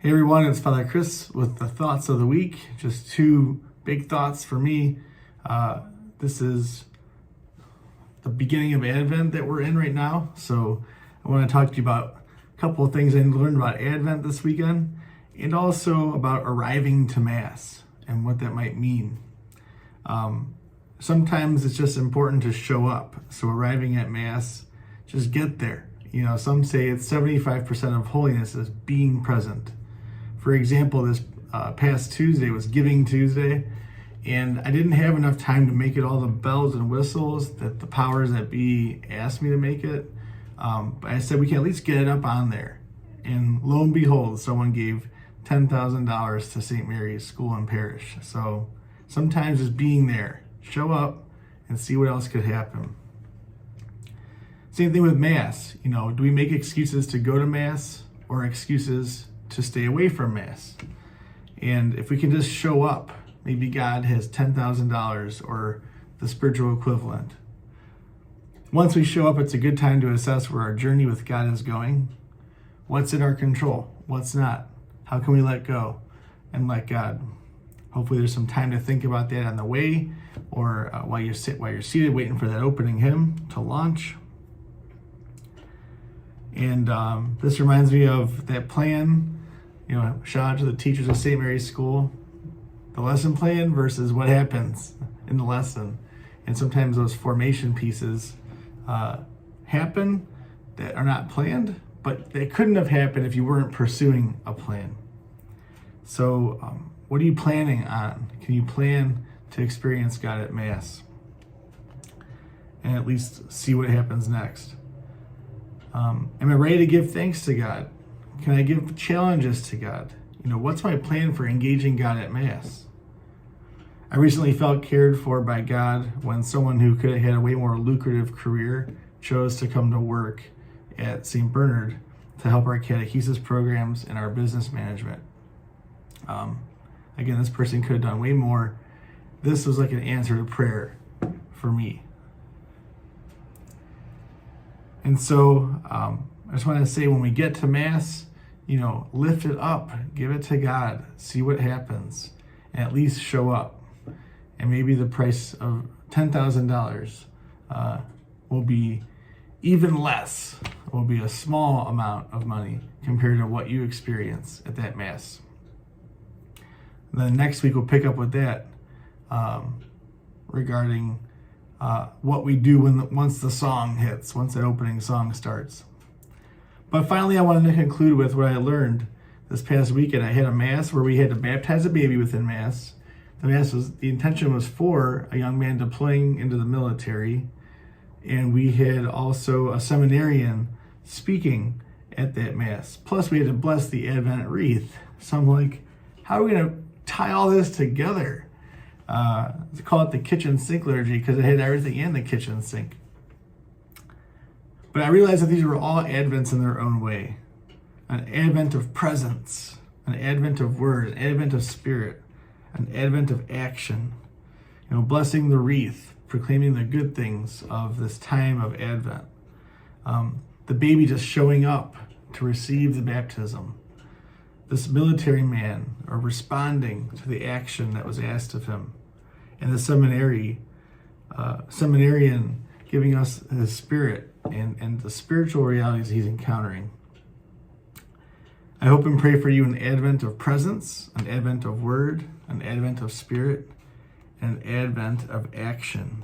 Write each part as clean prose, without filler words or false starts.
Hey everyone, it's Father Chris with the thoughts of the week. Just two big thoughts for me. This is the beginning of Advent that we're in right now. So I want to talk to you about a couple of things I learned about Advent this weekend, and also about arriving to Mass and what that might mean. Sometimes it's just important to show up. So arriving at Mass, just get there. You know, some say it's 75% of holiness is being present. For example, this past Tuesday was Giving Tuesday, and I didn't have enough time to make it all the bells and whistles that the powers that be asked me to make it. But I said we can at least get it up on there. And lo and behold, someone gave $10,000 to St. Mary's School and Parish. So sometimes just being there, show up and see what else could happen. Same thing with Mass. You know, do we make excuses to go to Mass or excuses to stay away from Mass? And if we can just show up, maybe God has $10,000 or the spiritual equivalent. Once we show up, it's a good time to assess where our journey with God is going. What's in our control? What's not? How can we let go and let God? Hopefully there's some time to think about that on the way, or while you're seated waiting for that opening hymn to launch. And this reminds me of that plan. You know, shout out to the teachers of St. Mary's School. The lesson plan versus what happens in the lesson. And sometimes those formation pieces happen that are not planned, but they couldn't have happened if you weren't pursuing a plan. So what are you planning on? Can you plan to experience God at Mass? And at least see what happens next. Am I ready to give thanks to God? Can I give challenges to God? You know, what's my plan for engaging God at Mass? I recently felt cared for by God when someone who could have had a way more lucrative career chose to come to work at St. Bernard to help our catechesis programs and our business management. Again, this person could have done way more. This was like an answer to prayer for me. And so I just want to say, when we get to Mass, you know, lift it up, give it to God, see what happens, and at least show up. And maybe the price of $10,000 will be even less, will be a small amount of money compared to what you experience at that Mass. And then next week we'll pick up with that regarding what we do once the song hits, once that opening song starts. But finally, I wanted to conclude with what I learned this past weekend. I had a Mass where we had to baptize a baby within Mass. The intention was for a young man deploying into the military, and we had also a seminarian speaking at that Mass. Plus, we had to bless the Advent wreath. So I'm like, how are we going to tie all this together? They call it the kitchen sink liturgy because it had everything in the kitchen sink. But I realized that these were all Advents in their own way. An Advent of presence, an Advent of word, an Advent of spirit, an Advent of action. You know, blessing the wreath, proclaiming the good things of this time of Advent. The baby just showing up to receive the baptism. This military man, or responding to the action that was asked of him. And the seminarian giving us his spirit and the spiritual realities he's encountering. I hope and pray for you an Advent of presence, an Advent of word, an Advent of spirit, and an Advent of action.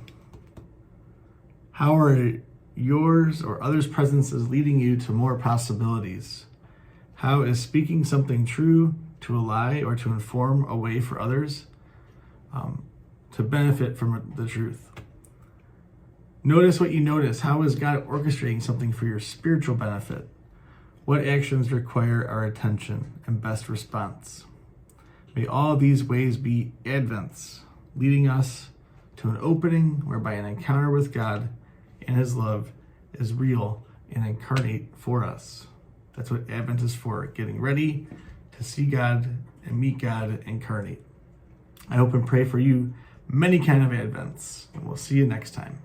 How are yours or others' presences leading you to more possibilities? How is speaking something true to a lie or to inform a way for others to benefit from the truth? Notice what you notice. How is God orchestrating something for your spiritual benefit? What actions require our attention and best response? May all these ways be Advents, leading us to an opening whereby an encounter with God and his love is real and incarnate for us. That's what Advent is for, getting ready to see God and meet God incarnate. I hope and pray for you many kind of Advents, and we'll see you next time.